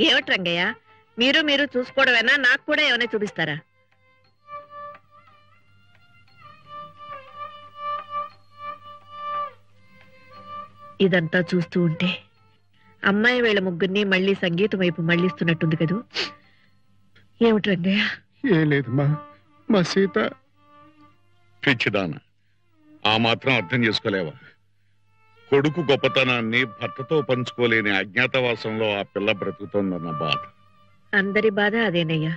ఏమిటి రంగయ్య, మీరు చూసుకోవడమేనా? నాకు కూడా ఏమైనా చూపిస్తారా? ఇదంతా చూస్తూ ఉంటే అమ్మాయి వీళ్ళ ముగ్గురిని మళ్ళీ సంగీతం వైపు మళ్ళిస్తున్నట్టుంది కదూ. ఏమిటి రంగయ్య? ఏం లేదమ్మా, మా సీత పిచ్చిదాన, ఆ మాత్రం అర్థం చేసుకోలేవా? కొడుకు గొప్పతనాన్ని భర్తతో పంచుకోలేని అజ్ఞాతవాసంలో ఆ పిల్ల బ్రతుకుతోందన్న బాధ. అందరి బాధ అదేనయ్యా.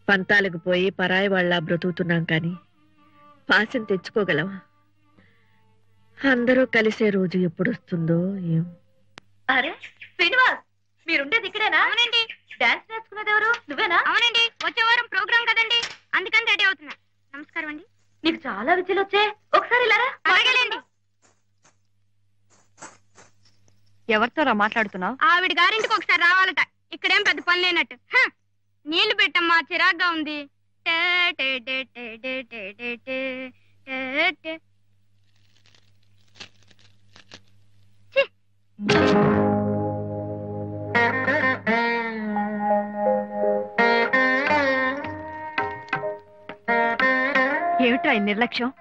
పంతాలకు పోయి పరాయి వాళ్ళ బ్రతుకుతున్నాం కానీ పాశం తెచ్చుకోగలవా? అందరూ కలిసే రోజు ఎప్పుడు వస్తుందో ఏం. అరే శ్రీనివాస్, మీరుండేది ఇక్కడేనా? అవునండి. డాన్స్ నేర్చుకునేది ఎవరు? నువ్వేనా? అవునండి, వచ్చే వారం ప్రోగ్రామ్ కదండి, అందుకని రెడీ అవుతున్నా. నమస్కారం అండి. నీకు చాలా విద్యలు వచ్చే, ఒకసారి ఇలా అలాగేలేండి. ఎవరితో మాట్లాడుతున్నావు? ఆవిడ గారింటికి ఒకసారి రావాలట, ఇక్కడేం పెద్ద పని లేనట్టు. నీళ్లు పెట్టమ్మా, చిరాగ్గా ఉంది. ఏమిట్రా ఈ నిర్లక్ష్యం?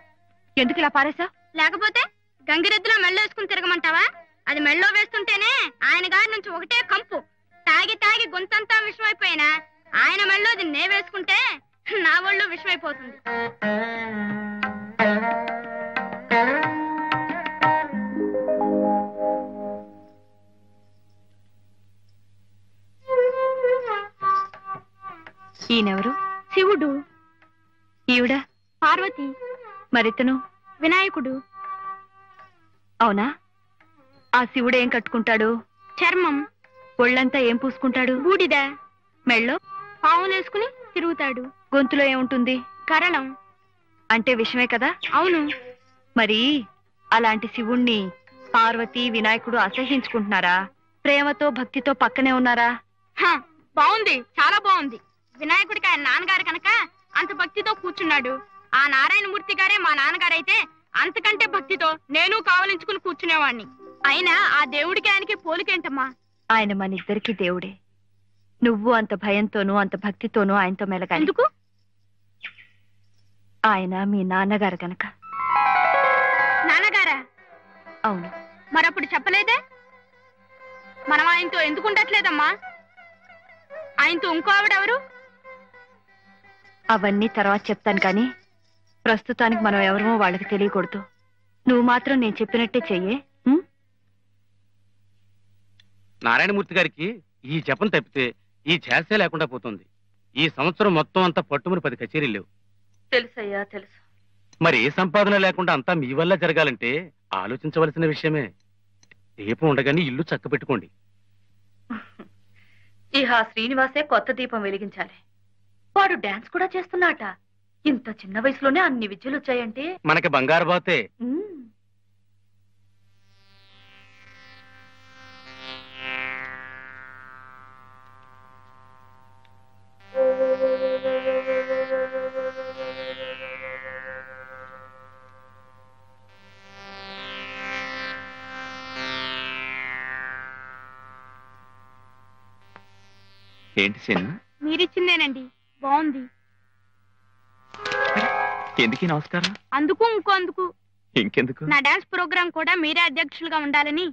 ఎందుకు ఇలా పారేసా? లేకపోతే గంగిరెద్దులో మెళ్ళో వేసుకుని తిరగమంటావా? అది మెళ్ళో వేస్తుంటేనే ఆయన గారి నుంచి ఒకటే కంపు. తాగి తాగి గొంతంతా విషమైపోయినా ఆయన మెళ్ళోది నే వేసుకుంటే నా ఒళ్ళు విషమైపోతుంది. ఈయనెవరు? శివుడు. ఈవిడ పార్వతి. మరితను వినాయకుడు. అవునా? ఆ శివుడు ఏం కట్టుకుంటాడు? చర్మం. ఒళ్ళంతా ఏం పూసుకుంటాడు? బూడిద. మెళ్ళో పావులేసుకుని తిరుగుతాడు. గొంతులో ఏముంటుంది? కరణం. అంటే విషమే కదా? అవును. మరి అలాంటి శివుణ్ణి పార్వతి వినాయకుడు అసహ్యించుకుంటున్నారా? ప్రేమతో భక్తితో పక్కనే ఉన్నారా? బాగుంది, చాలా బాగుంది. వినాయకుడికి ఆయన నాన్నగారు కనుక అంత భక్తితో కూర్చున్నాడు. ఆ నారాయణమూర్తి గారే మా నాన్నగారైతే అంతకంటే భక్తితో నేను కావలించుకుని కూర్చునేవాణ్ణి. అయినా ఆ దేవుడికి ఆయనకి పోలికేంటమ్మా? ఆయన మన ఇద్దరికి దేవుడే. నువ్వు అంత భయంతోనూ అంత భక్తితోనూ ఆయనతో మెలగాలి. ఎందుకు? ఆయన మీ నాన్నగారు గనక. నాన్నగారా? అవును. మరప్పుడు చెప్పలేదే? మనం ఆయనతో ఎందుకు ఉండట్లేదమ్మా? ఆయనతో ఇంకో ఆవిడెవరు? అవన్నీ తర్వాత చెప్తాను కానీ ప్రస్తుతానికి మనం ఎవరమో వాళ్ళకి తెలియకూడదు. నువ్వు మాత్రం నేను చెప్పినట్టే చెయ్యే. నారాయణమూర్తి గారికి ఈ జపం తప్పితే ఈ ఛాసే లేకుండా పోతుంది. ఈ సంవత్సరం మొత్తం అంతా పట్టుమని 10 కచేరీలు లేవు. తెలుసయ్యా, తెలుసు. మరి ఏ సంపాదన లేకుండా అంతా మీ వల్ల జరగాలంటే ఆలోచించవలసిన విషయమే. దీపం ఉండగానే ఇల్లు చక్క పెట్టుకోండి. ఇహ శ్రీనివాసే కొత్త దీపం వెలిగించాలి. వాడు డాన్స్ కూడా చేస్తున్నాట. ఇంత చిన్న వయసులోనే అన్ని విద్యలు వచ్చాయంటే మనకి బంగారు బాతే. ఏంటి సినిమా? మీరిచ్చిందేనండి, బాగుంది. ఎందుకు నమస్కారం? అందుకు ఇంకో అందుకు. ఇంకెందుకు? నా డాన్స్ ప్రోగ్రాం కూడా మీరే అధ్యక్షులుగా ఉండాలని.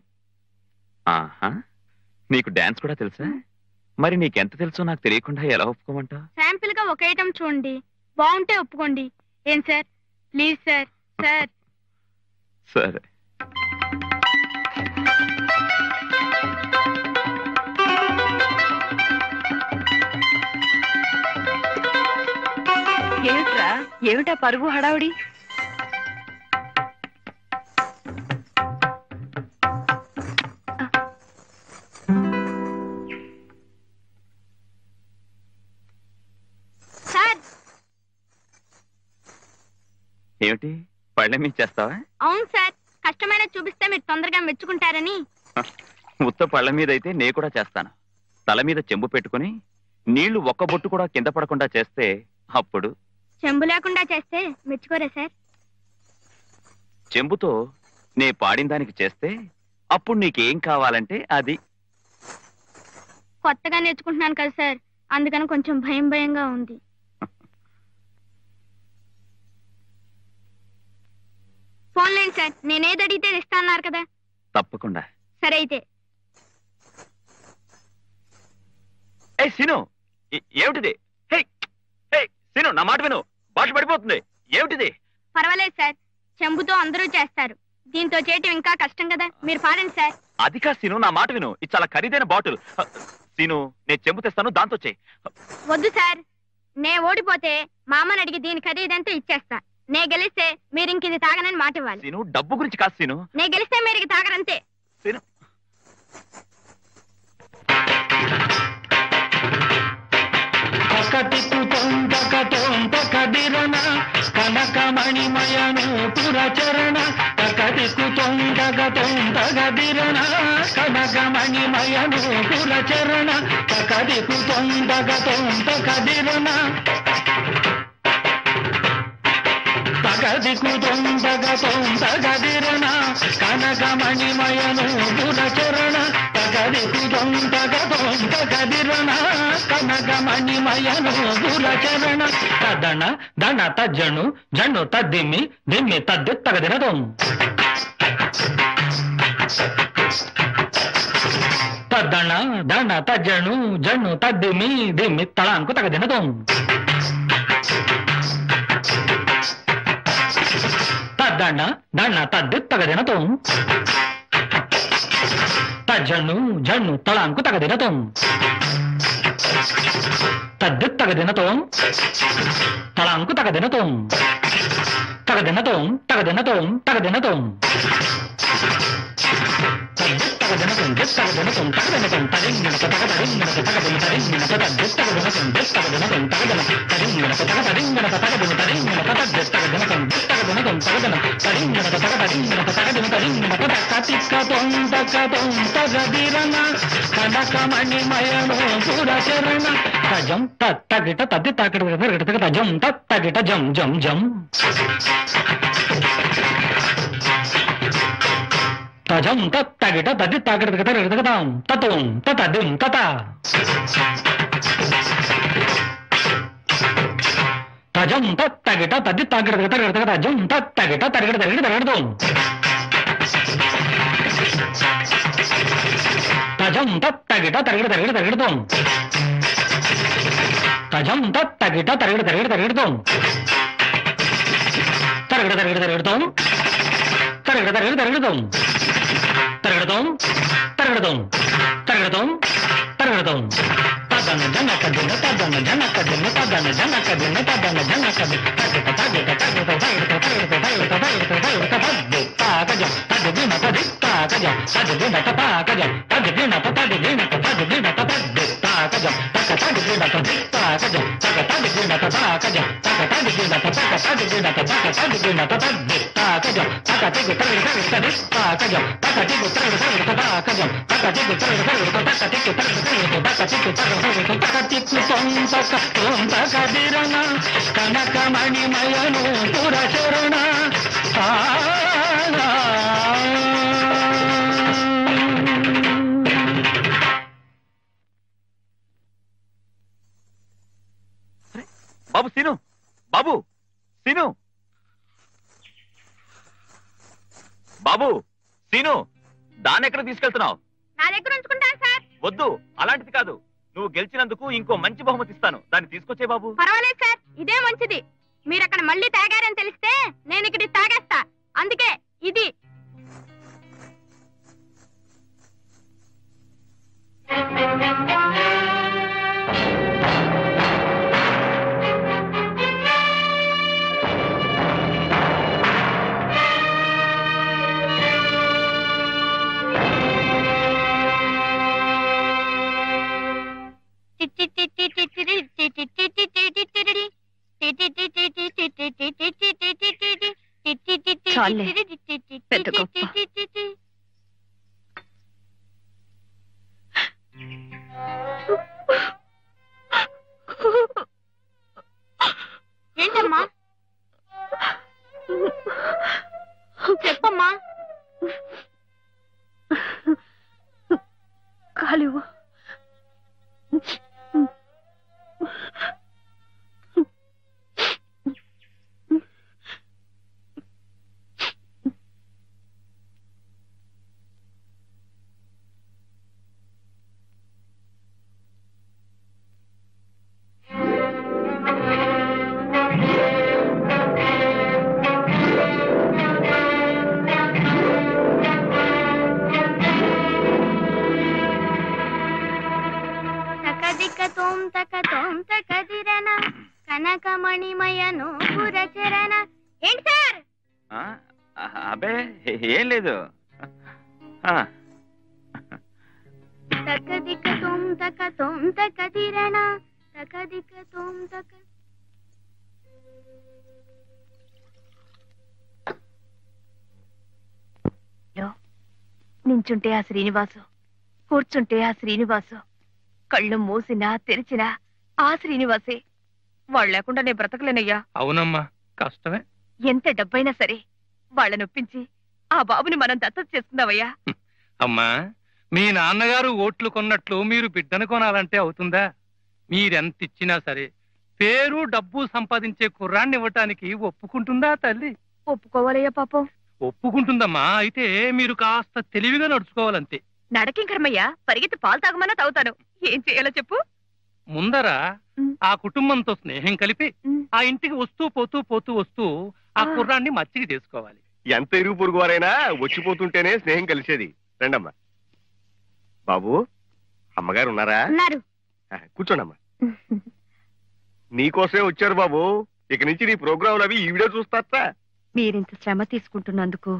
ఆహా, నీకు డాన్స్ కూడా తెలుసా? మరి నీకెంత తెలుసో నాకు తెలియకుండా ఎలా ఒప్పుకోమంటావు? శాంపిల్ గా ఒక ఐటమ్ చూడండి, బాగుంటే ఒప్పుకోండి. ఏం సార్? Please sir. సార్ సరే. ఏమిట్రా, ఏమిటా పరుగు హడావుడి? సార్. ఏమిటి పళ్ళె మీద చేస్తావా? అవును సార్, కష్టమైన చూపిస్తే మీరు తొందరగా మెచ్చుకుంటారని. ఉత్త పళ్ళ మీద అయితే నే కూడా చేస్తాను. తల మీద చెంబు పెట్టుకుని నీళ్లు ఒక్క బొట్టు కూడా కింద పడకుండా చేస్తే అప్పుడు. చెంబు లేకుండా చేస్తే మెచ్చుకోరా సార్? చెంబుతో నే పాడిన దానికి చేస్తే అప్పుడు నీకేం కావాలంటే అది. కొత్తగా నేర్చుకుంటున్నాను కదా సార్, అందుకని కొంచెం భయంగా ఉంది. ఫోన్లేండి సార్, నేనేది అడిగితే ఇస్తా అన్నారు కదా. తప్పకుండా. సరే అయితే. ఏ సీను, ఏమిటిది? సీను, నా మాట విను, బాటిల్ పడిపోతుంది. ఏమిటిది? పర్వాలేదు సార్, చెంబుతో అందరూ చేస్తారు, దీంతో చేయటం ఇంకా కష్టం కదా. మీరు పాడండి సార్. అది కా సీను, నా మాట విను, ఇది చాలా ఖరీదైన బాటిల్. సీను, నేను చెంబు తెస్తాను, దాంతో చెయ్యి. వద్దు సార్, నే ఓడిపోతే మా అమ్మని అడిగి దీని ఖరీదంతా ఇచ్చేస్తా. నే గెలిస్తే మీరు ఇంక ఇది తాగనని మాట ఇవ్వాలి. సీను, డబ్బు గురించి కాదు సీను. నే గెలిస్తే మీరు ఇది తాగరంతే. సీను, కనకమణిమయను పురచరణ తకదికుతొందగతొందగదిరణ కనకమణిమయను పురచరణ తకదికుతొందగతొందగదిరణ తగదికుతొందగతొందగదిరణ కనకమణిమయను పురచరణ తగదికుతొందగతొందగదిరణ కనకమణిమయను పురచరణ తదన దన తజ్జను జను తద్దిమి దిమ్మి తద్ది తగదినదం తద్దన దన తజ్జను జను తద్దిమి దిమ్మి తళాంకు తగదినదం తద్దన దన తద్ది తగదినదం తజ్జను జను తళాంకు తగదినదం తద్ది తగదినదం తళాంకు తగదినదం తగదినదం తగదినదం తగదినదం తగదినదం తగదినదం తగదినదం తరింగినక తగదరింగినక తగదిన తరింగినక తద్ది తగదినదం తగదినదం తగదన తరింగినక తగదరింగినక తగదిన తరింగినక తద్ది తగదినదం తగదినదం తగదన తరింగినక తగదరింగినక తగదిన తరింగినక తకతిక్కతం తకతం తగదిరన కనకమణిమయను పురచరణ తజం తత్తగిట తద్ది తాకిట తజం తత్తగిట జం జం జం తజం తత్తగిట తద్ది తాకిట తగతాం తతం తతదిం తత తజం తత్తగిట తద్ది తాకిట తగతజం తత్తగిట తరగడ తరగడ తరగడతాం తజం తత్తగిట తరగడ తరగడ తరగడతాం తజం తత్తగిట తరగడ తరగడ తరగడతాం తరగడ తరగడ తరగడతాం తరగడ తరగడ తరగడతాం తరగడతాం తరగడతాం తరగడతాం తరగడతాం తదన జనక దిన తదన జనక దిన తదన జనక దిన తదన జనక దిన తగట తగట తగట తగట తగట తగట తగట తగట తద్ది తాకజం తద్దిన తద్ది తాకజం తద్దిన తాకజం తద్దిన తద్దిన తద్దిన తద్ది తాకజం తక తద్దిన తద్ది తాకజం తక తద్దిన తాకజం తక తద్దిన తక తద్దిన తక తద్దిన తద్ది తాకజం తక తిగు తగట తద్ది తాకజం తక తిగు తగట తాకజం తక తిగు తగట తక తిగు తగట తక తిగు తగదిరణ కనకమణిమయను పురచరణ బాబు సీను, బాబు సీను, బాబు సీను, దాన్ని ఎక్కడ తీసుకెళ్తున్నావు? నా దగ్గర ఉంచుకుంటాను సార్. వద్దు, అలాంటిది కాదు. నువ్వు గెలిచినందుకు ఇంకో మంచి బహుమతి ఇస్తాను, దాన్ని తీసుకొచ్చే బాబు. పర్వాలేదు సార్, ఇదే మంచిది. మీరు అక్కడ మళ్ళీ తాగారని తెలిస్తే నేను ఇక్కడ తాగేస్తా, అందుకే ఇది. చాలే, పెద్ద గొప్ప. చి చి చి. ఏంటమ్మా? చెప్పమ్మా. కాలివు. కనకమణిమయను పురచరణ. ఏంటి సార్? అబే ఏం లేదు. తకదిక తోం తక తిరణ తకదిక తోం తక. నించుంటే ఆ శ్రీనివాసు, కూర్చుంటే ఆ శ్రీనివాసు, కళ్ళు మూసినా తెరిచినా ఆ శ్రీనివాసే. వాళ్ళు లేకుండా నేను బ్రతకలేనయ్యా. అవునమ్మా, కష్టమే. ఎంత డబ్బైనా సరే వాళ్ళనొప్పించి ఆ బాబుని మనం దత్తత చేసుకుందామయ్యా. అమ్మా, మీ నాన్నగారు ఓట్లు కొన్నట్లు మీరు బిడ్డను కొనాలంటే అవుతుందా? మీరెంత ఇచ్చినా సరే పేరు డబ్బు సంపాదించే కుర్రాన్ని ఇవ్వటానికి ఒప్పుకుంటుందా తల్లి? ఒప్పుకోవాలయ్యా పాపం. ఒప్పుకుంటుందమ్మా. అయితే మీరు కాస్త తెలివిగా నడుచుకోవాలంతే. నడకింకరమయ్యా, పరిగెత్తి పాలు తాగమన్నా తాగుతాను. ఏం చేయాలో చెప్పు. ముందర ఆ కుటుంబంతో స్నేహం కలిపి ఆ ఇంటికి వస్తూ ఆ కుర్రాన్ని మచ్చికి చేసుకోవాలి. ఎంత ఇరుగు పొరుగు వారైనా వచ్చిపోతుంటేనే స్నేహం కలిసేది. రండమ్మా. బాబు, అమ్మగారు ఉన్నారా? కూర్చోండమ్మా. నీకోసమే వచ్చారు బాబు. ఇక నుంచి నీ ప్రోగ్రాంలు అవి ఈవిడే చూస్తారా? మీరింత శ్రమ తీసుకుంటున్నందుకు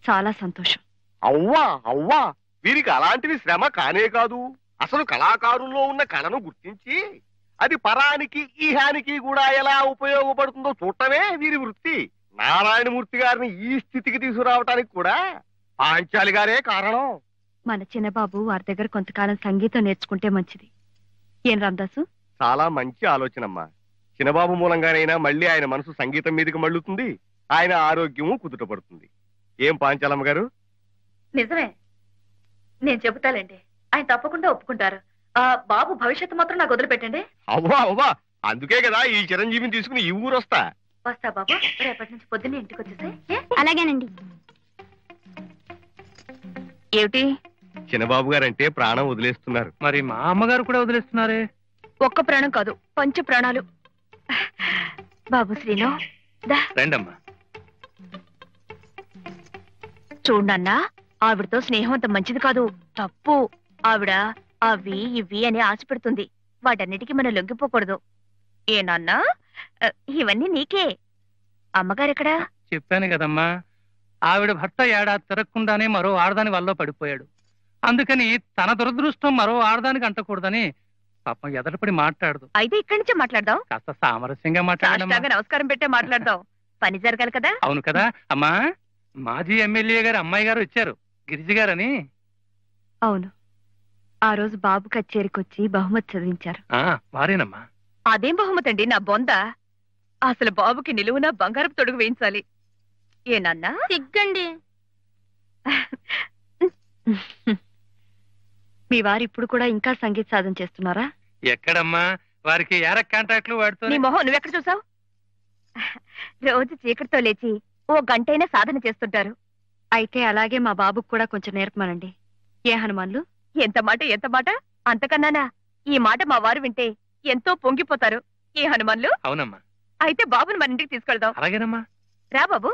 చాలా సంతోషం. అవ్వా వీరికి అలాంటివి శ్రమ కానే కాదు. అసలు కళాకారుల్లో ఉన్న కళను గుర్తించి అది పరానికి ఈహానికి కూడా ఎలా ఉపయోగపడుతుందో చూడటమే వీరి వృత్తి. నారాయణమూర్తి గారిని ఈ స్థితికి తీసుకురావటానికి కూడా పాంచాలి గారే కారణం. మన చిన్నబాబు వారి దగ్గర కొంతకాలం సంగీతం నేర్చుకుంటే మంచిది. ఏం రామదాసు? చాలా మంచి ఆలోచనమ్మా. చిన్నబాబు మూలంగానైనా మళ్ళీ ఆయన మనసు సంగీతం మీదకి మళ్ళుతుంది, ఆయన ఆరోగ్యము కుదుటపడుతుంది. ఏం పాంచాలమ్మ గారు? నిజమే, నేను చెబుతాలేండి. ఆయన తప్పకుండా ఒప్పుకుంటారు. ఆ బాబు భవిష్యత్తు మాత్రం నాకు వదిలిపెట్టండి. అవ్వా అందుకే కదా ఈ చిరంజీవిని తీసుకుని ఈ ఊరు వస్తా. వస్తా బాబు, రేపటి నుంచి పొద్దున్నే ఇంటికి వచ్చేసాయి. అలాగేనండి. ఏమిటి? చిన్నబాబు గారంటే ప్రాణం వదిలేస్తున్నారు. మరి మా అమ్మగారు కూడా వదిలేస్తున్నారే? ఒక్క ప్రాణం కాదు, పంచ ప్రాణాలు. బాబు శ్రీను, రండమ్మా. చూడన్నా, ఆవిడతో స్నేహం అంత మంచిది కాదు, తప్పు. ఆవిడ అవి ఇవి అని ఆశ పెడుతుంది. వాటన్నిటికీ మనం లొంగిపోకూడదు. ఏనాన్నా, ఇవన్నీ నీకే. అమ్మగారెక్కడా? చెప్పాను కదమ్మా, ఆవిడ భర్త ఏడాది తిరగకుండానే మరో ఆడదాని వల్ల పడిపోయాడు. అందుకని తన దురదృష్టం మరో ఆడదానికి అంటకూడదని పాపం ఎదటపడి మాట్లాడదు. అయితే ఇక్కడి నుంచే మాట్లాడదాం. కాస్త సామరస్యంగా మాట్లాడమ్మా. నమస్కారం పెట్టే మాట్లాడదాం. పని జరగాలి కదా. అవును కదా అమ్మా. మాజీ ఎమ్మెల్యే గారు అమ్మాయి గారు వచ్చారు, గిరిజి గారని. అవును, ఆ రోజు బాబు కచేరీకొచ్చి బహుమతి చదివించారు. వారేనమ్మా. అదేం బహుమతి అండి, నా బొంద. అసలు బాబుకి నిలువున బంగారపు తొడుగు వేయించాలి. ఏనన్నా? సిగ్గండి. మీ వారు ఇప్పుడు కూడా ఇంకా సంగీత సాధన చేస్తున్నారా? ఎక్కడమ్మా, వారికి ఏరక్ కాంట్రాక్ట్లు వాడుతూ. నీ మొహం నువ్వెక్కడ చూసావు? రోజు చీకటితో లేచి ఓ గంటైనా సాధన చేస్తుంటారు. అయితే అలాగే మా బాబుకు కూడా కొంచెం నేర్పమనండి. ఏ హనుమాన్లు? ఎంత మాట అంతకన్నానా? ఈ మాట మా వారు వింటే ఎంతో పొంగిపోతారు. ఏ హనుమాన్లు? అవునమ్మా. అయితే బాబుని మన ఇంటికి తీసుకెళ్దాం. అలాగేనమ్మా. రా బాబు.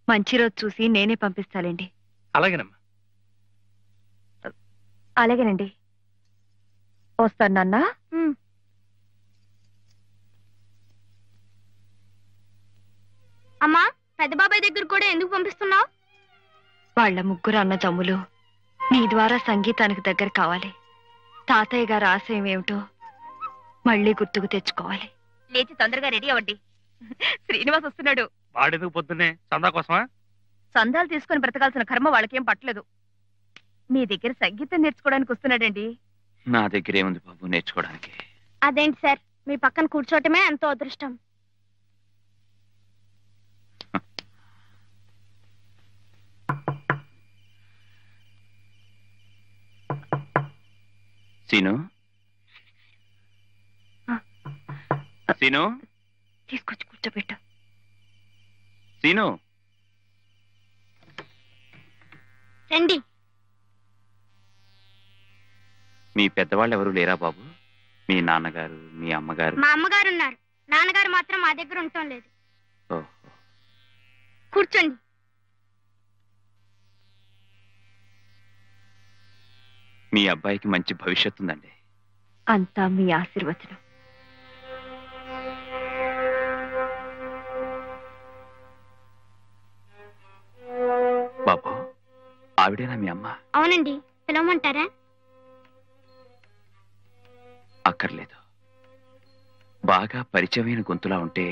మంచి రోజు చూసి నేనే పంపిస్తాలేండి. అలాగేనమ్మా. అలాగేనండి, వస్తాను నాన్న. అమ్మా, పెద్ద బాబాయ్ దగ్గర కూడా ఎందుకు పంపిస్తున్నావు? వాళ్ళ ముగ్గురు అన్న తమ్ములు నీ ద్వారా సంగీతానికి దగ్గర కావాలి. తాతయ్య గారి ఆశయం ఏమిటో మళ్ళీ గుర్తుకు తెచ్చుకోవాలి. లేచి తొందరగా రెడీ అవ్వండి, శ్రీనివాస్ వస్తున్నాడు. వాడెందుకు పొద్దున్నే? చందా కోసమా? సందాలు తీసుకుని బ్రతకాల్సిన కర్మ వాళ్ళకేం పట్టలేదు. మీ దగ్గర సంగీతం నేర్చుకోవడానికి వస్తున్నాడండి. నా దగ్గర ఏముంది బాబు నేర్చుకోవడానికి? అదేంటి సార్, మీ పక్కన కూర్చోవటమే ఎంతో అదృష్టం. సీను, సీను, తీసుకొచ్చి కూర్చోబెట్టు. సీను, రండి. మీ పెద్దవాళ్ళు ఎవరు లేరా బాబు? మీ నాన్నగారు, మీ అమ్మగారు? మా అమ్మగారు ఉన్నారు, నాన్నగారు మాత్రం మా దగ్గర ఉండటం లేదు. ఓహో. కూర్చోండి. మీ అబ్బాయికి మంచి భవిష్యత్తు ఉందండి. అంతా మీ ఆశీర్వచనం. బాబు, ఆవిడేనా మీ అమ్మ? అవునండి, పిలవమంటారా? అక్కర్లేదు. బాగా పరిచయమైన గొంతులా ఉంటే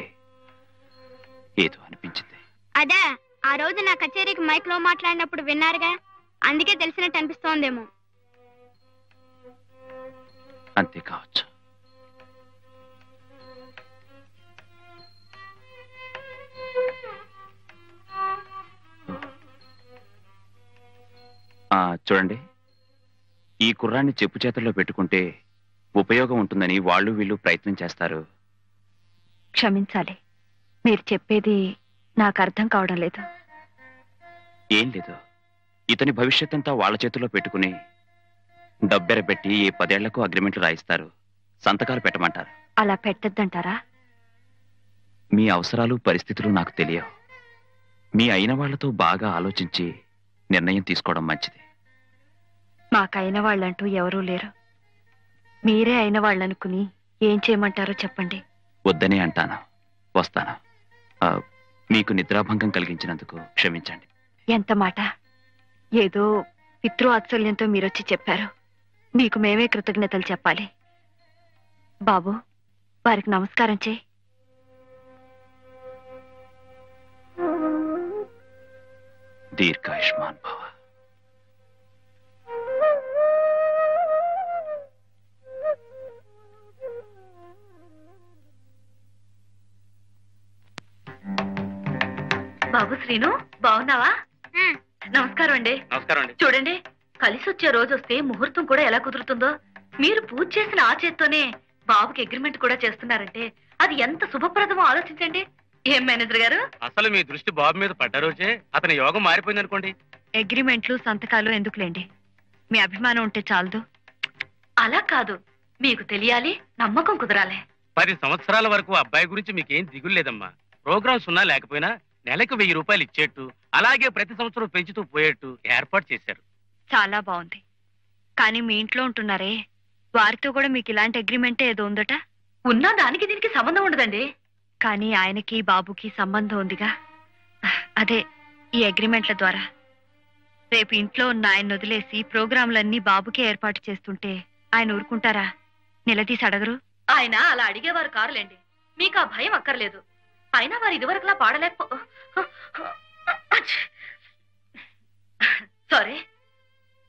ఏదో అనిపించింది. అదే, ఆ రోజు నా కచేరీకి మైక్ లో మాట్లాడినప్పుడు విన్నారుగా, అందుకే తెలిసినట్టు అనిపిస్తోందేమో. అంతే కావచ్చు. చూడండి, ఈ కుర్రాన్ని చెప్పు చేతుల్లో పెట్టుకుంటే ఉపయోగం ఉంటుందని వాళ్ళు వీళ్ళు ప్రయత్నం చేస్తారు. క్షమించాలి, మీరు చెప్పేది నాకు అర్థం కావడం లేదు. ఏం లేదు, ఇతని భవిష్యత్ అంతా వాళ్ళ చేతుల్లో పెట్టుకుని డబ్బెరబెట్టి ఏ 10 ఏళ్లకు అగ్రిమెంట్లు రాయిస్తారు, సంతకాలు పెట్టమంటారు. అలా పెట్టద్దంటారా? మీ అవసరాలు పరిస్థితులు నాకు తెలియవు. మీ అయిన వాళ్లతో బాగా ఆలోచించి నిర్ణయం తీసుకోవడం మంచిది. మాకైన వాళ్ళంటూ ఎవరూ లేరు. మీరే అయిన వాళ్ళనుకుని ఏం చేయమంటారో చెప్పండి. వద్దనే అంటాను, వస్తాను. మీకు నిద్రాభంగం కలిగించినందుకు క్షమించండి. ఎంత మాట! ఏదో పితృవాత్సల్యంతో మీరొచ్చి చెప్పారు. మీకు మేమే కృతజ్ఞతలు చెప్పాలి. బాబు, వారికి నమస్కారం చేయి. దీర్ఘాయుష్మాన్ భవ. బాబు శ్రీను, బాగున్నావా? నమస్కారం అండి. నమస్కారం అండి. చూడండి, కలిసి వచ్చే రోజు వస్తే ముహూర్తం కూడా ఎలా కుదురుతుందో. మీరు పూజ చేసిన ఆ చేత్తోనే బాబుకి అగ్రిమెంట్ కూడా చేస్తున్నారంటే అది ఎంత శుభప్రదమో ఆలోచించండి. ఏం మేనేజర్ గారు? అసలు మీ దృష్టి బాబు మీద పడ్డ రోజే అతని యోగం మారిపోయింది అనుకోండి. అగ్రిమెంట్లు సంతకాలు ఎందుకులేండి, మీ అభిమానం ఉంటే చాలదు. అలా కాదు, మీకు తెలియాలి, నమ్మకం కుదరాలి. 10 సంవత్సరాల వరకు అబ్బాయి గురించి మీకేం దిగులు లేదమ్మా. ప్రోగ్రామ్స్ ఉన్నా లేకపోయినా నెలకు 1000 రూపాయలు ఇచ్చేట్టు, అలాగే ప్రతి సంవత్సరం పెంచుతూ పోయేట్టు ఏర్పాటు చేశారు. చాలా బాగుంది. కానీ మీ ఇంట్లో ఉంటున్నారే, వారితో కూడా మీకు ఇలాంటి అగ్రిమెంటే ఏదో ఉందట. ఉన్నా దానికి దీనికి సంబంధం ఉండదండి. కానీ ఆయనకి బాబుకి సంబంధం ఉందిగా, అదే ఈ అగ్రిమెంట్ల ద్వారా. రేపు ఇంట్లో ఉన్న ఆయన వదిలేసి ప్రోగ్రాంలన్నీ బాబుకే ఏర్పాటు చేస్తుంటే ఆయన ఊరుకుంటారా? నిలదీసి అడగరు. ఆయన అలా అడిగేవారు కారులేండి, మీకు ఆ భయం అక్కర్లేదు. అయినా వారు ఇదివరకులా సారీ,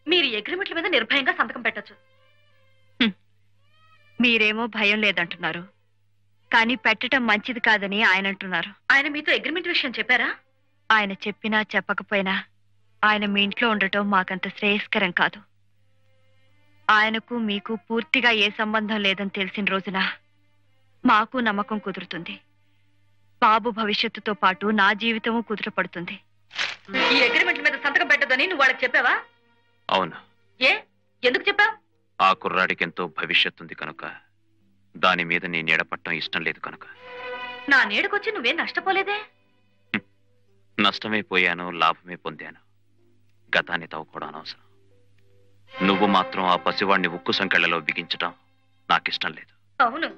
మీరు అగ్రిమెంట్ల మీద నిర్భయంగా సంతకం పెట్టచ్చు. మీరేమో భయం లేదంటున్నారు, కానీ పెట్టడం మంచిది కాదని ఆయన అంటున్నారు. ఆయన మీతో అగ్రిమెంట్ విషయం చెప్పారా? ఆయన చెప్పినా చెప్పకపోయినా ఆయన మీ ఇంట్లో ఉండటం మాకంత శ్రేయస్కరం కాదు. ఆయనకు మీకు పూర్తిగా ఏ సంబంధం లేదని తెలిసిన రోజున మాకు నమ్మకం కుదురుతుంది. బాబు భవిష్యత్తుతో పాటు నా జీవితము కుదురపడుతుంది. ఈ అగ్రిమెంట్ మీద సంతకం పెట్టదని నువ్వు వాళ్ళకి చెప్పావా? అవును. ఏ, ఎందుకు చెప్పావు? ఆ కుర్రాడికి ఎంతో భవిష్యత్తు ఉంది కనుక, దాని మీద నీ నీడపట్టం ఇష్టం లేదు కనుక. నా నీడకొచ్చి నువ్వేం నష్టపోలేదే? నష్టమే పోయాను, లాభమే పొందాను. గతాన్ని తవ్వుకోవడం అనవసరం. నువ్వు మాత్రం ఆ పసివాణ్ణి ఉక్కు సంకెళ్లలో బిగించటం నాకిష్టం లేదు. అవును,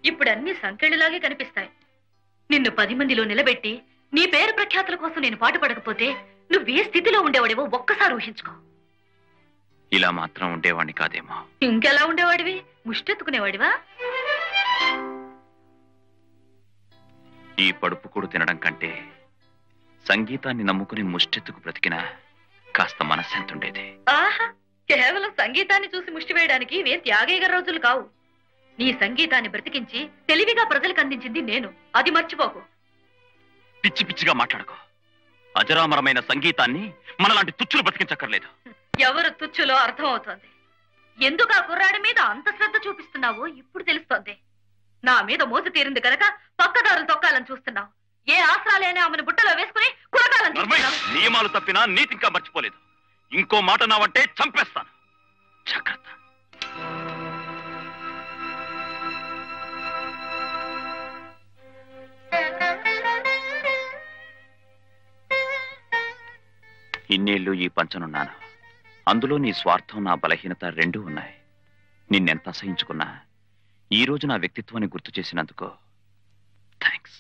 ఇప్పుడు అన్ని సంకెళ్ళలాగే కనిపిస్తాయి. నిన్ను 10 మందిలో నిలబెట్టి నీ పేరు ప్రఖ్యాతుల కోసం నేను పాటుపడకపోతే నువ్వే స్థితిలో ఉండేవాడివో ఒక్కసారి ఊహించుకో. ఇలా మాత్రం ఉండేవాణ్ణి కాదేమో. ఇంకెలా ఉండేవాడివి? ముష్టెత్తుకునేవాడివా? ఈ పడుపు కూడు తినడం కంటే సంగీతాన్ని నమ్ముకుని ముష్టెత్తుకు బ్రతికినా కాస్త మనశ్శాంతి ఉండేది. ఆహా, కేవలం సంగీతాన్ని చూసి ముష్టి వేయడానికి ఇవేం త్యాగేగర రోజులు కావు. నీ సంగీతాన్ని బ్రతికించి తెలివిగా ప్రజలకు అందించింది నేను, అది మర్చిపోకు. పిచ్చి పిచ్చిగా మాట్లాడుకో. అజరామరమైన సంగీతాన్ని మనలాంటి తుచ్చులు బ్రతికించక్కర్లేదు. ఎవరు తుచ్చులో అర్థం అవుతోంది. ఎందుకు ఆ కుర్రాడి మీద అంత శ్రద్ధ చూపిస్తున్నావో ఇప్పుడు తెలుస్తోంది. నా మీద మోసు తీరింది కనుక పక్కదారులు తొక్కాలని చూస్తున్నావు. ఏ ఆశ్రాలైనా ఆమెను బుట్టలో వేసుకుని కురకాలని చూస్తున్నావు. నియమాలు తప్పినా నీతి ఇంకా మర్చిపోలేదు. ఇంకో మాట నావంటే చంపేస్తాను. జాగ్రత్త. ఇన్నేళ్లు ఈ పంచనున్నాను. అందులో నీ స్వార్థం, నా బలహీనత రెండూ ఉన్నాయి. నిన్నెంత అసహించుకున్నా ఈ రోజు నా వ్యక్తిత్వాన్ని గుర్తు చేసినందుకు థ్యాంక్స్.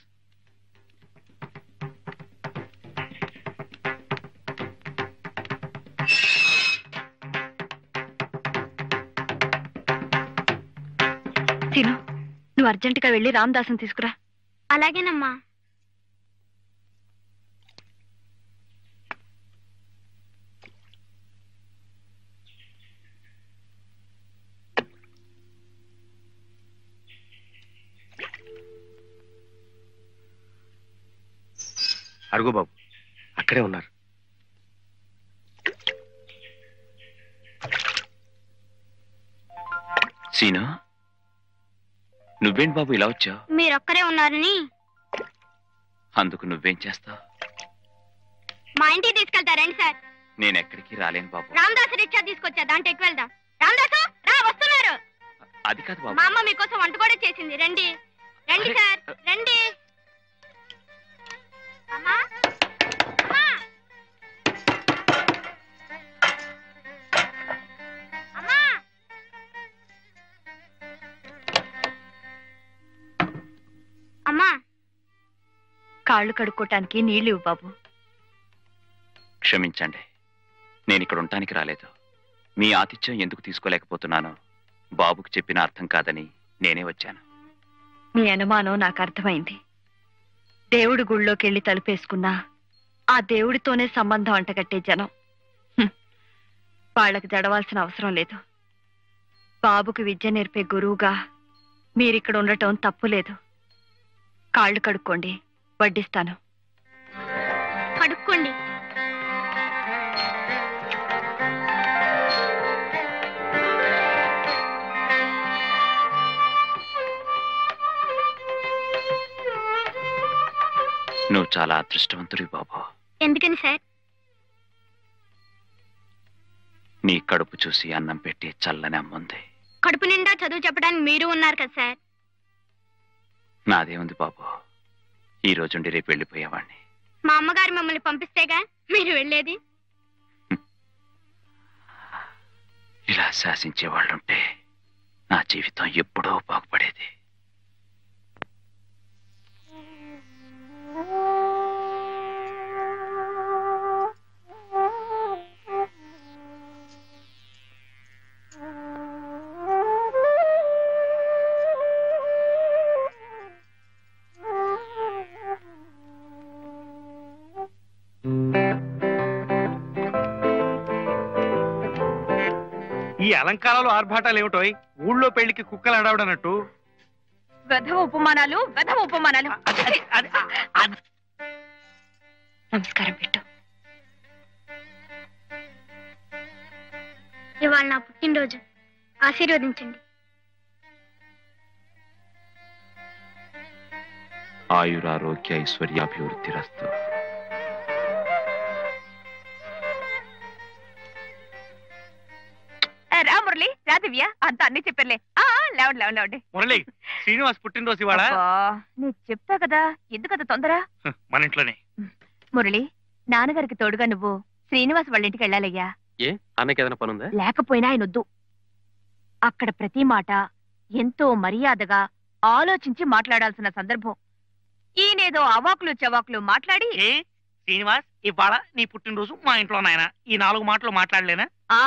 తిను, నువ్వు అర్జెంటుగా వెళ్ళి రామదాసుని తీసుకురా. అలాగేనమ్మా. అరుగు బాబు, అక్కడే ఉన్నారు. సీనా, నువ్వేంటి బాబు ఇలా వచ్చావు? మీరొక్కరే ఉన్నారని. అందుకు నువ్వేం చేస్తావు? మా ఇంటికి తీసుకెళ్తారండి సార్. నేను ఎక్కడికి రాలేను బాబు. రామదాసు రిక్షా తీసుకొచ్చా, దాంట్లో ఎక్కువ వెళ్దాం. రామదాసు రా, వస్తున్నారు. అది కాదు బాబు. మా అమ్మ మీకోసం వంట కూడా చేసింది. రండి రండి సార్, రండి. అమ్మా అమ్మా అమ్మా. అమ్మా, కాళ్ళు కడుక్కోటానికి నీళ్లు ఇవ్వు బాబు. క్షమించండి, నేను ఇక్కడ ఉండటానికి రాలేదు. మీ ఆతిథ్యం ఎందుకు తీసుకోలేకపోతున్నానో బాబుకు చెప్పిన అర్థం కాదని నేనే వచ్చాను. మీ అనుమానం నాకు అర్థమైంది. దేవుడి గుళ్ళోకి వెళ్ళి తలుపేసుకున్నా ఆ దేవుడితోనే సంబంధం అంటగట్టే జనం. వాళ్ళకి జడవాల్సిన అవసరం లేదు. బాబుకి విద్య నేర్పే గురువుగా మీరిక్కడ ఉండటం తప్పులేదు. కాళ్ళు కడుక్కోండి, వడ్డిస్తాను. కడుక్కోండి. నువ్వు చాలా అదృష్టవంతుడివి బాబు. ఎందుకని సార్? నీ కడుపు చూసి అన్నం పెట్టి చల్లని అమ్ముంది. కడుపు నిండా చదువు చెప్పడానికి మీరు ఉన్నారు కదా సార్. నాదే ఉంది బాబు. ఈ రోజుండి రేపు వెళ్ళిపోయేవాడిని. మా అమ్మగారు మమ్మల్ని పంపిస్తేగా మీరు వెళ్ళేది. ఇలా శాసించే వాళ్ళుంటే నా జీవితం ఎప్పుడో బాగుపడేది. ఈ అలంకారాలు ఆర్భాటాలు ఏమిటోయ్? ఊళ్ళో పెళ్లికి కుక్కలు అడవడనట్టు. వెధవ ఉపమానాలు, వెధవ ఉపమానాలు. నమస్కారం పెట్టు. ఇవాళ నా పుట్టినరోజు, ఆశీర్వదించండి. ఆయురారోగ్య ఐశ్వర్యాభివృద్ధి రస్తు. రా మురళి, రా దివ్య, అంత అన్ని చెప్పర్లే. లేవండి లేవండి లేవండి. మురళి, శ్రీనివాస్ పుట్టినరోజు ఇవాళ. నేను చెప్తా కదా, ఎందుకంత తొందర? మన ఇంట్లోనే. మురళి, నాన్నగారికి తోడుగా నువ్వు శ్రీనివాస్ వాళ్ళ ఇంటికి వెళ్ళాలయ్యా. ఏ, అన్నకి ఏదైనా పనుందా? లేకపోయినా ఆయన వద్దు. అక్కడ ప్రతి మాట ఎంతో మర్యాదగా ఆలోచించి మాట్లాడాల్సిన సందర్భం. ఈయనేదో అవాకులు చవాకులు మాట్లాడి. ఏ శ్రీనివాస్, ఇవాళ నీ పుట్టినరోజు మా ఇంట్లో నాయన, ఈ 4 మాటలు మాట్లాడలేనా? ఆ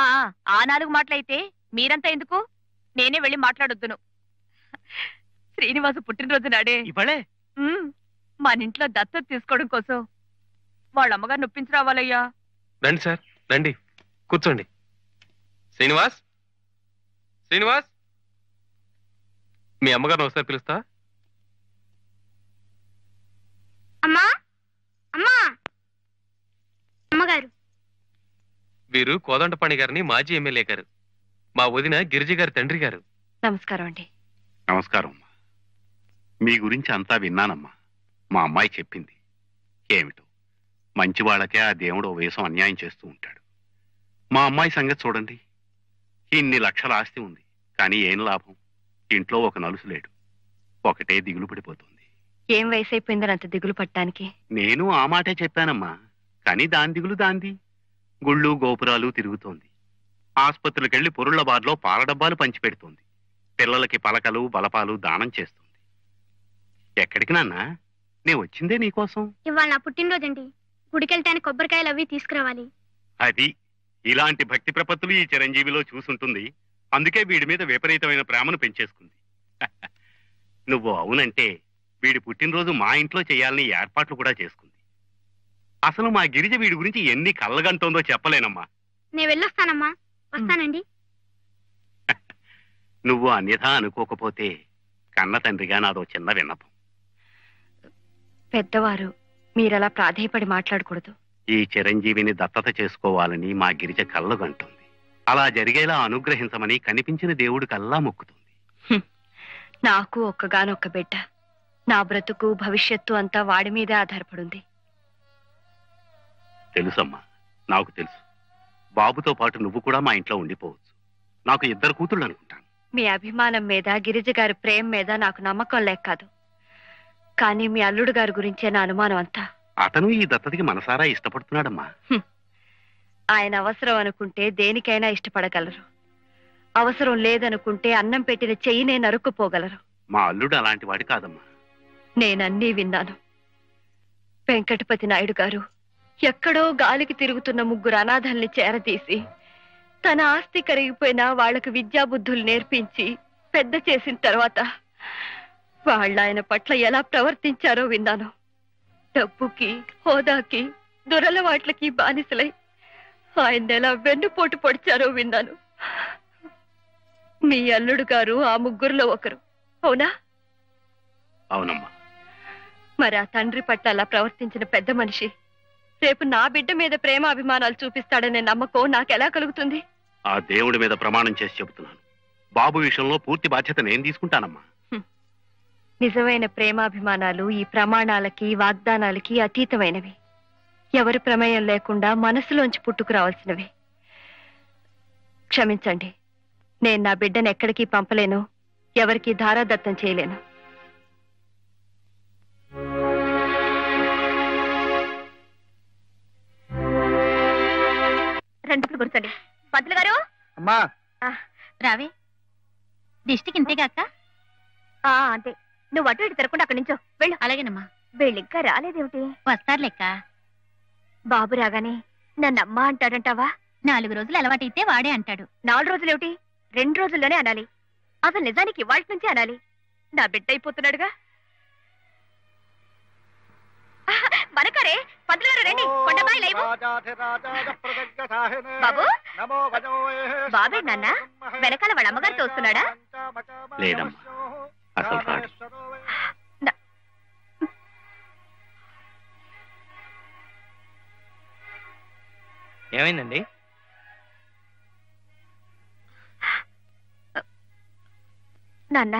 4 మాటలైతే మీరంతా ఎందుకు? నేనే వెళ్ళి మాట్లాడొద్దును. శ్రీనివాసు పుట్టినరోజు నాడే ఇవాళే మన ఇంట్లో దత్తత తీసుకోవడం కోసం వాళ్ళ అమ్మగారు నొప్పించి రావాలయ్యా. రండి సార్, రండి, కూర్చోండి. శ్రీనివాస్, శ్రీనివాస్, మీ అమ్మగారిని ఒకసారి పిలుస్తా. అమ్మా, అమ్మా, అమ్మగారు. వీరు కోదండపాణి గారిని మాజీ ఎమ్మెల్యే గారు, మా వదిన గిరిజ గారి తండ్రి గారు. నమస్కారం అండి. నమస్కారం అమ్మా. మీ గురించి అంతా విన్నానమ్మా. మా అమ్మాయి చెప్పింది. ఏమిటో మంచి వాళ్ళకే ఆ దేవుడు ఓ వేసం అన్యాయం చేస్తూ ఉంటాడు. మా అమ్మాయి సంగతి చూడండి. ఇన్ని లక్షల ఆస్తి ఉంది, కానీ ఏం లాభం? ఇంట్లో ఒక నలుసు లేడు. ఒకటే దిగులు పడిపోతుంది. ఏం వయసు అయిపోయిందని అంత దిగులు పట్టడానికి? నేను ఆ మాటే చెప్పానమ్మా, కానీ దాని దిగులు దాంది. గుళ్ళు గోపురాలు తిరుగుతోంది. ఆసుపత్రులకెళ్లి పొరుళ్ల బార్లో పాల డబ్బాలు పంచిపెడుతోంది. పిల్లలకి పలకలు బలపాలు దానం చేస్తుంది. ఎక్కడికి నాన్నా? నే వచ్చిందే నీకోసం. ఇవాళ నా పుట్టినరోజండి. గుడికెళ్ళటానికి కొబ్బరికాయలు అవి తీసుకురావాలి. అది ఇలాంటి భక్తి ప్రపత్తులు ఈ చిరంజీవిలో చూసుంటుంది. అందుకే వీడి మీద విపరీతమైన ప్రేమను పెంచేసుకుంది. నువ్వు అవునంటే వీడి పుట్టినరోజు మా ఇంట్లో చేయాలని ఏర్పాట్లు కూడా చేసుకుంది. అసలు మా గిరిజ వీడి గురించి ఎన్ని కళ్ళగంటోందో చెప్పలేనమ్మా. నేను వెళ్ళొస్తానమ్మా. వస్తానండి. నువ్వు అన్యథా అనుకోకపోతే కన్న తండ్రిగా నాదో చిన్న విన్నపం. పెద్దవారు, మీరలా ప్రాధేయపడి మాట్లాడకూడదు. ఈ చిరంజీవిని దత్తత చేసుకోవాలని మా గిరిజ కళ్ళగంటుంది. అలా జరిగేలా అనుగ్రహించమని కనిపించిన దేవుడికల్లా మొక్కుతుంది. నాకు ఒక్కగానొక్క బిడ్డ. నా బ్రతుకు భవిష్యత్తు అంతా వాడి మీదే ఆధారపడుంది. తెలుసమ్మా, నాకు తెలుసు. బాబుతో పాటు నువ్వు కూడా మా ఇంట్లో ఉండిపోవచ్చు. నాకు 2 కూతుళ్ళు అనుకుంటాను. మీ అభిమానం మీద, గిరిజ గారి ప్రేమ మీద నాకు నమ్మకం లేక కాదు. కానీ మీ అల్లుడు గారి గురించే నా అనుమానం అంతా. అతను ఈ దత్తతకి మనసారా ఇష్టపడుతున్నాడమ్మా. ఆయన అవసరం అనుకుంటే దేనికైనా ఇష్టపడగలరు. అవసరం లేదనుకుంటే అన్నం పెట్టిన చెయ్యినే నరుక్కుపోగలరు. మా అల్లుడు అలాంటి వాడి కాదమ్మా. నేనన్నీ విన్నాను. వెంకటపతి నాయుడు గారు ఎక్కడో గాలికి తిరుగుతున్న 3 అనాథల్ని చేరదీసి తన ఆస్తి కరిగిపోయినా వాళ్లకు విద్యాబుద్ధులు నేర్పించి పెద్ద చేసిన తర్వాత వాళ్ళాయన పట్ల ఎలా ప్రవర్తించారో విన్నాను. డబ్బుకి, హోదాకి, దురలవాట్లకి బానిసలై ఆయన ఎలా వెన్నుపోటు పొడిచారో విన్నాను. మీ అల్లుడు గారు ఆ 3లో ఒకరు, అవునా? అవునమ్మా. మరి ఆ తండ్రి పట్ల అలా ప్రవర్తించిన పెద్ద మనిషి రేపు నా బిడ్డ మీద ప్రేమ అభిమానాలు చూపిస్తాడనే నమ్మకం నాకెలా కలుగుతుంది? ఆ దేవుడి మీద ప్రమాణం చేసి చెబుతున్నాను. బాబు విషయంలో పూర్తి బాధ్యత నేను తీసుకుంటానమ్మా. నిజమైన ప్రేమాభిమానాలు ఈ ప్రమాణాలకి, వాగ్దానాలకి అతీతమైనవి. ఎవరి ప్రమేయం లేకుండా మనసులోంచి పుట్టుకురావాల్సినవి. క్షమించండి, నేను నా బిడ్డను ఎక్కడికి పంపలేను, ఎవరికి ధారాదత్తం చేయలేను. రెండు కూర్చోండి. పంతులు గారు, అమ్మా రావే. దిష్టికి ఇంతేగా అక్క? అంతే. నువ్వు అటు ఇటు తిరగకుండా అక్కడి నుంచో వెళ్ళు. అలాగేనమ్మా. వీళ్ళు ఇంకా రాలేదేమిటి? వస్తారు లెక్క. బాబు రాగానే నన్ను అమ్మ అంటాడంటావా? 4 రోజులు అలవాటైతే వాడే అంటాడు. 4 రోజులేమిటి? 2 రోజుల్లోనే అనాలి. అసలు నిజానికి ఇవాళ నుంచే అనాలి. నా బిడ్డ అయిపోతున్నాడుగా. మనకరే పంతులు గారు రండి. కొండబాయి లైవ్. బాబు, బాబే నాన్న వెనకాల వాళ్ళ అమ్మగారితో వస్తున్నాడా? లేదమ్మా, అసలు రాడు. ఏమైందండి? నాన్న,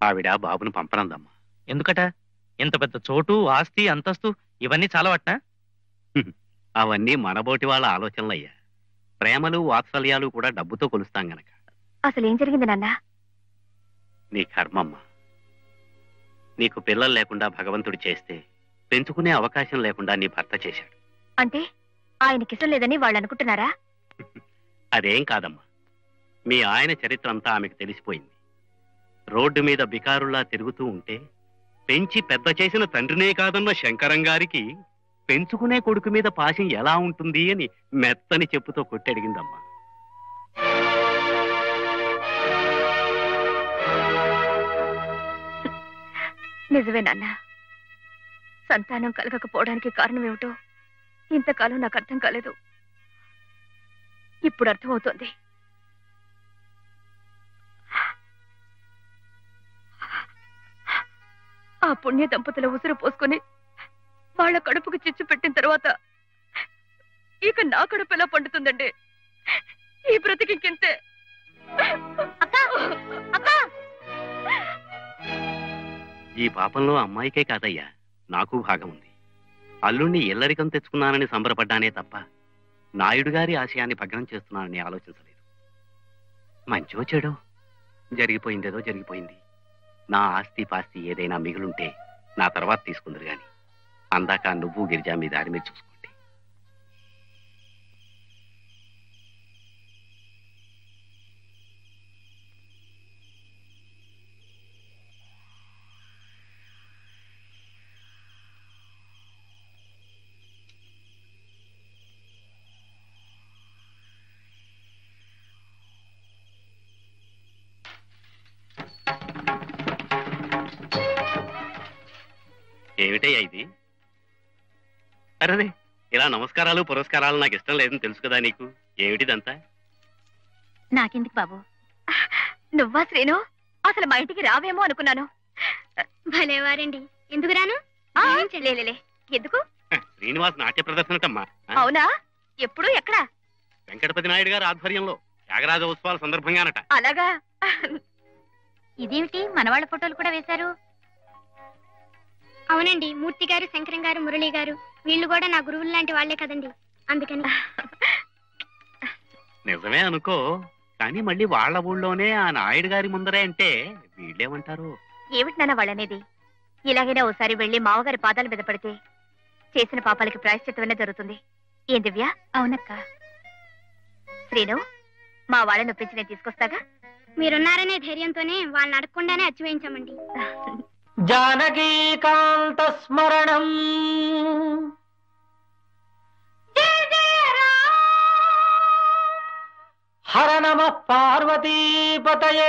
ఆవిడ బాబును పంపనందమ్మా. ఎందుకట? ఇంత పెద్ద చోటు, ఆస్తి, అంతస్తు ఇవన్నీ చాలా వాటినా? అవన్నీ మనబోటి వాళ్ళ ఆలోచనలయ్యా. ప్రేమలు వాత్సల్యాలు కూడా డబ్బుతో కొలుస్తాం గనక. అసలేం జరిగింది నాన్న? నీ కర్మమ్మా. నీకు పిల్లలు లేకుండా భగవంతుడు చేస్తే పెంచుకునే అవకాశం లేకుండా నీ భర్త చేశాడు. అంటే ఆయనకిష్టం లేదని వాళ్ళు అనుకుంటున్నారా? అదేం కాదమ్మా. మీ ఆయన చరిత్ర అంతా ఆమెకు తెలిసిపోయింది. రోడ్డు మీద బికారుల్లా తిరుగుతూ ఉంటే పెంచి పెద్ద చేసిన తండ్రినే కాదన్న శంకరం గారికి పెంచుకునే కొడుకు మీద పాశం ఎలా ఉంటుంది అని మెత్తని చెప్పుతో కొట్టి అడిగిందమ్మా. నిజమే నాన్న. సంతానం కలగకపోవడానికి కారణం ఏమిటో ఇంతకాలం నాకు అర్థం కాలేదు. ఇప్పుడు అర్థమవుతోంది. ఆ పుణ్య దంపతుల ఉసురు పోసుకొని వాళ్ళ కడుపుకు చిచ్చు పెట్టిన తర్వాత ఇక నా కడుపు ఎలా పండుతుందండి? ఈ బ్రతికింతే. ఈ పాపంలో అమ్మాయికే కాదయ్యా, నాకు భాగం ఉంది. అల్లుణ్ణి ఎల్లరికం తెచ్చుకున్నానని సంబరపడ్డానే తప్ప నాయుడు గారి ఆశయాన్ని భగ్నం చేస్తున్నానని ఆలోచించలేదు. మంచో చెడో జరిగిపోయిందేదో జరిగిపోయింది. నా ఆస్తి పాస్తి ఏదైనా మిగులుంటే నా తర్వాత తీసుకుందరు గాని అందాక నువ్వు గిరిజా మీ దారి మీద చూసుకోండి. ఏమిటయ్యా ఇది? అరే, ఇలా నమస్కారాలు పురస్కారాలు నాకు ఇష్టం లేదని తెలుసు కదా నీకు. ఏమిటిదంతా? నాకెందుకు బాబు? నువ్వా శ్రీను? అసలు మా ఇంటికి రావేమో అనుకున్నాను. భలేవారండి. ఎందుకు రాను? లేలే. ఎందుకు? శ్రీనివాస్ నాట్య ప్రదర్శనటమ్మా. అవునా? ఎప్పుడు ఎక్కడ? వెంకటపతి నాయుడు గారి ఆధ్వర్యంలో త్యాగరాజ ఉత్సవాల సందర్భంగానట. అలాగా? ఇదేమిటి, మనవాళ్ళ ఫోటోలు కూడా వేశారు? అవునండి, మూర్తి గారు, శంకరం గారు, మురళి గారు వీళ్ళు కూడా నా గురువులు లాంటి వాళ్లే కదండి, అందుకని. నిజమే అనుకో, కానీ మళ్ళీ వాళ్ళ ఊళ్ళోనే ఆ నాయుడు గారి ముందరే అంటే వీళ్ళేమంటారు? ఏమిటి నాన్న వాళ్ళనేది? ఇలాగైనా ఓసారి వెళ్లి మావగారి పాదాల మీద పడితే చేసిన పాపాలకి ప్రాయశ్చిత్తమనే జరుగుతుంది. ఏం దివ్య? అవునక్క. శ్రీను, మా వాళ్ళని ఒప్పించి నేను తీసుకొస్తాగా. మీరున్నారనే ధైర్యంతోనే వాళ్ళని అడగకుండానే అచ్చి వేయించామండి. జానకీకాంత స్మరణం హర నమ పార్వతీపతయే.